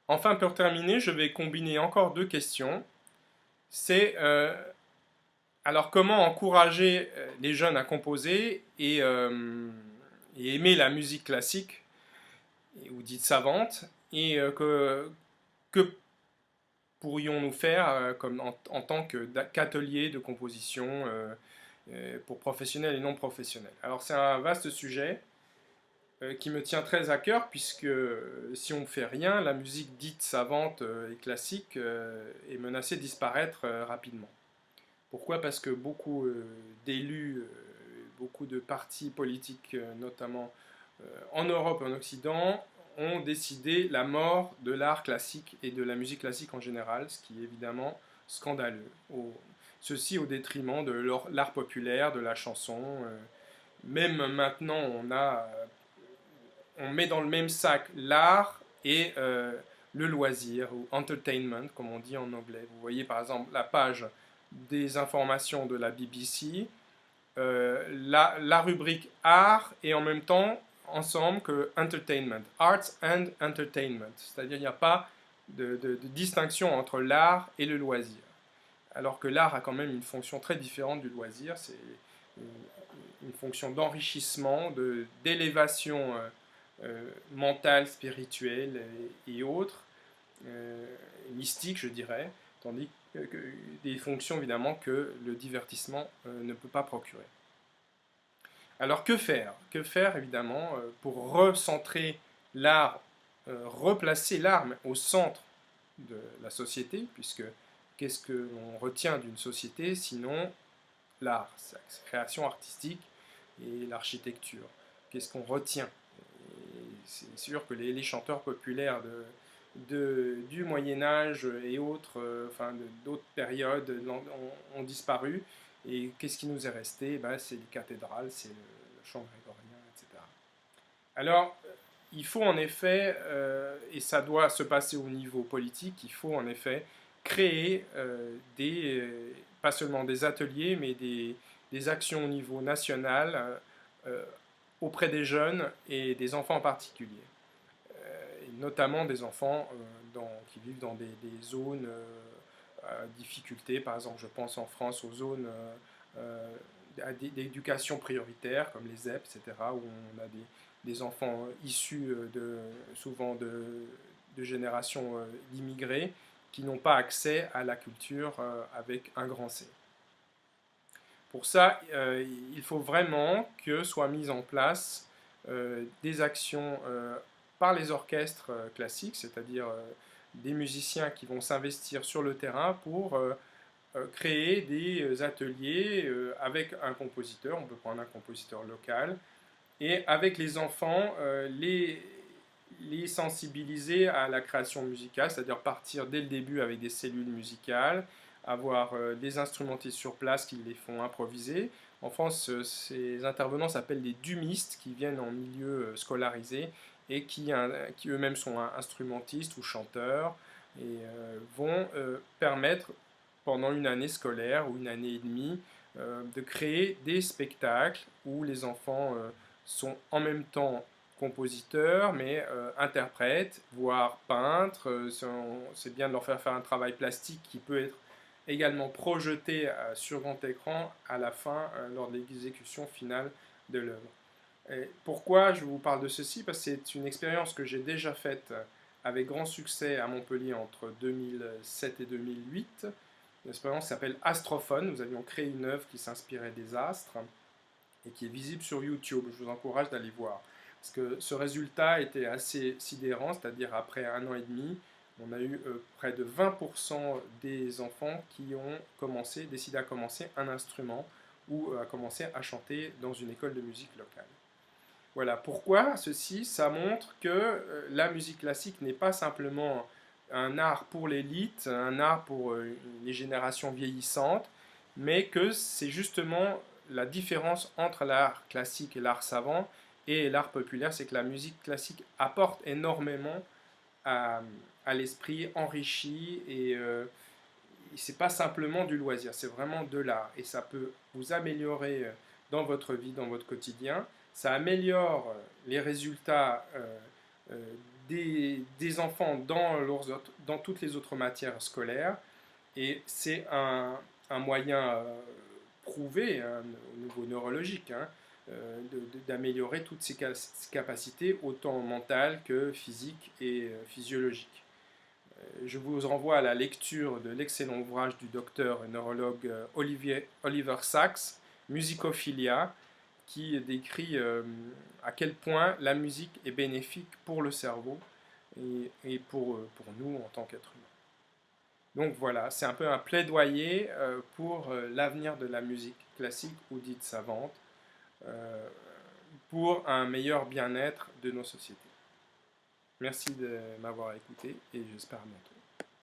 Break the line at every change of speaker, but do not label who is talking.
Enfin, pour terminer, je vais combiner encore deux questions. C'est alors comment encourager les jeunes à composer et aimer la musique classique ou dite savante et que pourrions-nous faire comme en tant qu'atelier de composition pour professionnels et non professionnels. Alors c'est un vaste sujet qui me tient très à cœur puisque si on ne fait rien, la musique dite savante et classique est menacée de disparaître rapidement. Pourquoi? Parce que beaucoup d'élus, beaucoup de partis politiques, notamment en Europe et en Occident, ont décidé la mort de l'art classique et de la musique classique en général, ce qui est évidemment scandaleux. Ceci au détriment de l'art populaire, de la chanson. Même maintenant, on met dans le même sac l'art et le loisir, ou entertainment, comme on dit en anglais. Vous voyez par exemple la page des informations de la BBC, la rubrique art et en même temps ensemble que entertainment, arts and entertainment, c'est-à-dire il n'y a pas de distinction entre l'art et le loisir. Alors que l'art a quand même une fonction très différente du loisir, c'est une fonction d'enrichissement, d'élévation mentale, spirituelle et autres, mystique je dirais, tandis que des fonctions évidemment que le divertissement ne peut pas procurer. Alors que faire? Que faire évidemment pour recentrer l'art, replacer l'art au centre de la société, puisque qu'est-ce que l'on retient d'une société sinon l'art, sa création artistique et l'architecture? Qu'est-ce qu'on retient? C'est sûr que les chanteurs populaires du Moyen Âge et autres, enfin d'autres périodes ont disparu. Et qu'est-ce qui nous est resté? C'est les cathédrales, c'est le chant grégorien, etc. Alors, il faut en effet, et ça doit se passer au niveau politique, il faut en effet créer pas seulement des ateliers, mais des actions au niveau national auprès des jeunes et des enfants en particulier. Et notamment des enfants qui vivent dans des zones à difficulté. Par exemple, je pense en France aux zones d'éducation prioritaire, comme les ZEP, etc., où on a des enfants issus souvent de générations d'immigrés qui n'ont pas accès à la culture avec un grand C. Pour ça, il faut vraiment que soient mises en place des actions par les orchestres classiques, c'est-à-dire des musiciens qui vont s'investir sur le terrain pour créer des ateliers avec un compositeur, on peut prendre un compositeur local, et avec les enfants, les sensibiliser à la création musicale, c'est-à-dire partir dès le début avec des cellules musicales, avoir des instrumentistes sur place qui les font improviser. En France, ces intervenants s'appellent des dumistes qui viennent en milieu scolarisé et qui eux-mêmes sont instrumentistes ou chanteurs et vont permettre pendant une année scolaire ou une année et demie de créer des spectacles où les enfants sont en même temps compositeurs, mais interprètes, voire peintres. C'est bien de leur faire un travail plastique qui peut être également projeté sur grand écran à la fin, lors de l'exécution finale de l'œuvre. Pourquoi je vous parle de ceci? Parce que c'est une expérience que j'ai déjà faite avec grand succès à Montpellier entre 2007 et 2008. L'expérience s'appelle Astrophone. Nous avions créé une œuvre qui s'inspirait des astres et qui est visible sur YouTube. Je vous encourage d'aller voir. Parce que ce résultat était assez sidérant, c'est-à-dire après un an et demi, on a eu près de 20% des enfants qui ont décidé à commencer un instrument ou à commencer à chanter dans une école de musique locale. Voilà, pourquoi ceci? Ça montre que la musique classique n'est pas simplement un art pour l'élite, un art pour les générations vieillissantes, mais que c'est justement la différence entre l'art classique et l'art savant et l'art populaire, c'est que la musique classique apporte énormément à l'esprit, enrichi, et c'est pas simplement du loisir, c'est vraiment de l'art, et ça peut vous améliorer dans votre vie, dans votre quotidien, ça améliore les résultats des enfants dans toutes les autres matières scolaires. Et c'est un moyen prouvé au niveau neurologique d'améliorer toutes ces capacités, autant mentales que physiques et physiologiques. Je vous renvoie à la lecture de l'excellent ouvrage du docteur neurologue Oliver Sacks, Musicophilia, qui décrit à quel point la musique est bénéfique pour le cerveau et pour nous en tant qu'êtres humains. Donc voilà, c'est un peu un plaidoyer pour l'avenir de la musique classique ou dite savante, pour un meilleur bien-être de nos sociétés. Merci de m'avoir écouté et j'espère à bientôt.